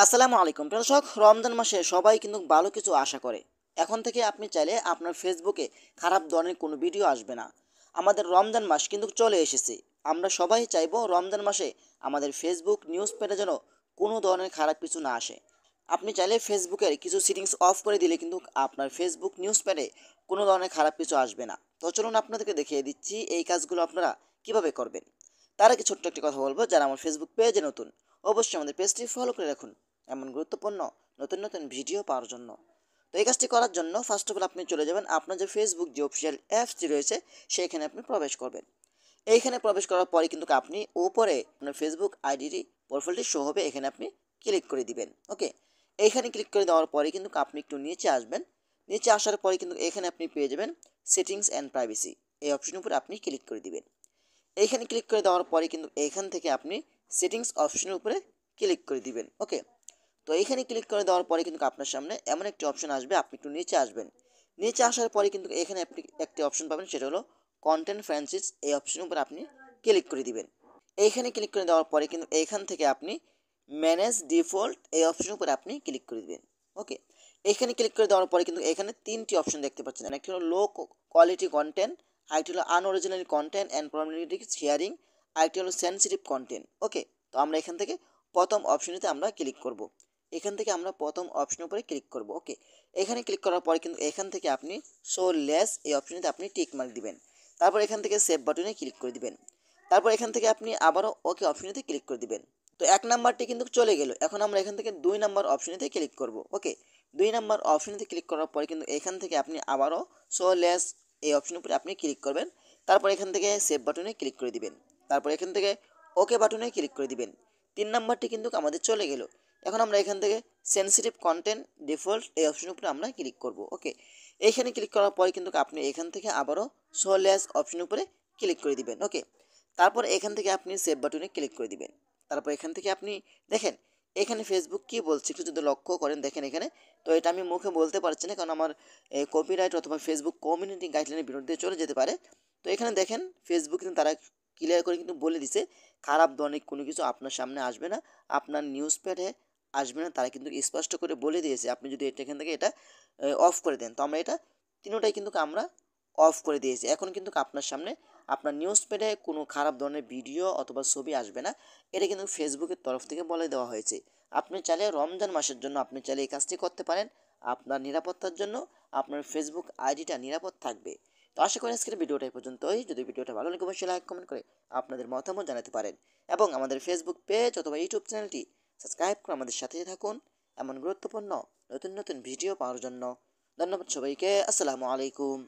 আসসালামু আলাইকুম প্রিয় দর্শক, রমজান মাসে সবাই কিন্তু ভালো কিছু আশা করে। এখন থেকে আপনি চাইলে আপনার ফেসবুকে খারাপ ধরনের কোনো ভিডিও আসবে না। আমাদের রমজান মাস কিন্তু চলে এসেছে। আমরা সবাই চাইবো রমজান মাসে আমাদের ফেসবুক নিউজ পেজে যেন কোনো ধরনের খারাপ কিছু না আসে। আপনি চাইলে ফেসবুকের কিছু সেটিংস অফ করে দিলে কিন্তু আপনার ফেসবুক নিউজ পেজে কোনো ধরনের খারাপ কিছু আসবে না। তো চলুন আপনাদেরকে দেখিয়ে দিচ্ছি এই কাজগুলো আপনারা কিভাবে করবেন। তার আগে ছোট্ট একটি কথা বলবো, যারা আমার ফেসবুক পেজে নতুন অবশ্যই আমাদের পেজটি ফলো করে রাখুন এমন গুরুত্বপূর্ণ নতুন নতুন ভিডিও পাওয়ার জন্য। তো এই কাজটি করার জন্য ফার্স্ট অফ অল আপনি চলে যাবেন আপনার যে ফেসবুক যে অফিসিয়াল অ্যাপসটি রয়েছে সেইখানে আপনি প্রবেশ করবেন। এইখানে প্রবেশ করার পরে কিন্তু আপনি উপরে আপনার ফেসবুক আইডিটি প্রোফাইলটি শো হবে, এখানে আপনি ক্লিক করে দিবেন। ওকে, এইখানে ক্লিক করে দেওয়ার পরে কিন্তু আপনি একটু নিচে আসবেন। নিচে আসার পরে কিন্তু এখানে আপনি পেয়ে যাবেন সেটিংস অ্যান্ড প্রাইভেসি, এই অপশনের উপরে আপনি ক্লিক করে দিবেন। এইখানে ক্লিক করে দেওয়ার পরে কিন্তু এইখান থেকে আপনি সেটিংস অপশনের উপরে ক্লিক করে দিবেন। ওকে, তো এইখানে ক্লিক করে দেওয়ার পরে কিন্তু আপনার সামনে এমন একটি অপশন আসবে, আপনি একটু নিচে আসবেন। নিচে আসার পরে কিন্তু এখানে আপনি একটি অপশন পাবেন, সেটা হলো কন্টেন্ট ফ্রান্সিস, এই অপশনের উপর আপনি ক্লিক করে দিবেন। এইখানে ক্লিক করে দেওয়ার পরে কিন্তু এইখান থেকে আপনি ম্যানেজ ডিফল্ট, এই অপশনের উপরে আপনি ক্লিক করে দিবেন। ওকে, এইখানে ক্লিক করে দেওয়ার পরে কিন্তু এখানে তিনটি অপশন দেখতে পাচ্ছেন, একটি হলো লো কোয়ালিটি কন্টেন্ট, আরেকটি হলো unoriginal content and problematic sharing, আরেকটি হলো সেন্সিটিভ কন্টেন্ট। ওকে, তো আমরা এখান থেকে প্রথম অপশনেতে আমরা ক্লিক করব। এখান থেকে আমরা প্রথম অপশনের উপরে ক্লিক করব। ওকে, এখানে ক্লিক করার পরে কিন্তু এখান থেকে আপনি শো লেস, এই অপশনেতে আপনি টিক মার্ক দিবেন। তারপর এখান থেকে সেভ বাটনে ক্লিক করে দিবেন। তারপর এখান থেকে আপনি আবারও ওকে অপশনেতে ক্লিক করে দিবেন। তো এক নাম্বারটি কিন্তু চলে গেল। এখন আমরা এখান থেকে 2 নাম্বার অপশনেতে ক্লিক করব। ওকে, 2 নাম্বার অপশনেতে ক্লিক করার পরে কিন্তু এখান থেকে আপনি আবারও শো লেস, এই অপশনের উপরে আপনি ক্লিক করবেন। তারপর এখান থেকে সেভ বাটনে ক্লিক করে দিবেন। তারপর এখান থেকে ওকে বাটনে ক্লিক করে দিবেন। 3 নাম্বারটি কিন্তু আমাদের চলে গেল। এখন আমরা এখান থেকে সেন্সিটিভ কন্টেন্ট ডিফল্ট, এই অপশনের উপরে আমরা ক্লিক করব। ওকে, এইখানে ক্লিক করার পরে কিন্তু আপনি এখান থেকে আবারও শো লেস অপশনের উপরে ক্লিক করে দিবেন। ওকে, তারপর এখান থেকে আপনি সেভ বাটনে ক্লিক করে দিবেন। তারপর এখান থেকে আপনি দেখেন এখানে ফেসবুক কি বলছে একটু যদি লক্ষ্য করেন, দেখেন এখানে। তো এটা আমি মুখে বলতে পারছি না, কারণ আমার কপিরাইট অথবা ফেসবুক কমিউনিটি গাইডলাইনের বিরুদ্ধে চলে যেতে পারে। তো এখানে দেখেন ফেসবুক কিন্তু তারা ক্লিয়ার করে কিন্তু বলে দিছে খারাপ ধরনের কোনো কিছু আপনার সামনে আসবে না, আপনার নিউজ প্যাডে আসবে না। তারা কিন্তু স্পষ্ট করে বলে দিয়েছে আপনি যদি এটা এখান থেকে এটা অফ করে দেন। তো আমরা এটা তিনোটাই কিন্তু আমরা অফ করে দিয়েছি। এখন কিন্তু আপনার সামনে আপনার নিউজ পেডে কোনো খারাপ ধরনের ভিডিও অথবা ছবি আসবে না। এটা কিন্তু ফেসবুকের তরফ থেকে বলে দেওয়া হয়েছে। আপনি চাইলে রমজান মাসের জন্য আপনি চাইলে এই কাজটি করতে পারেন। আপনার নিরাপত্তার জন্য আপনার ফেসবুক আইডিটা নিরাপদ থাকবে। তো আশা করি আজকের ভিডিওটা এই পর্যন্তই। যদি ভিডিওটা ভালো লাগে অবশ্যই লাইক কমেন্ট করে আপনাদের মতামত জানাতে পারেন এবং আমাদের ফেসবুক পেজ অথবা ইউটিউব চ্যানেলটি সাবস্ক্রাইব করে আমাদের সাথেই থাকুন এমন গুরুত্বপূর্ণ নতুন নতুন ভিডিও পাওয়ার জন্য। ধন্যবাদ সবাইকে। আসসালামু আলাইকুম।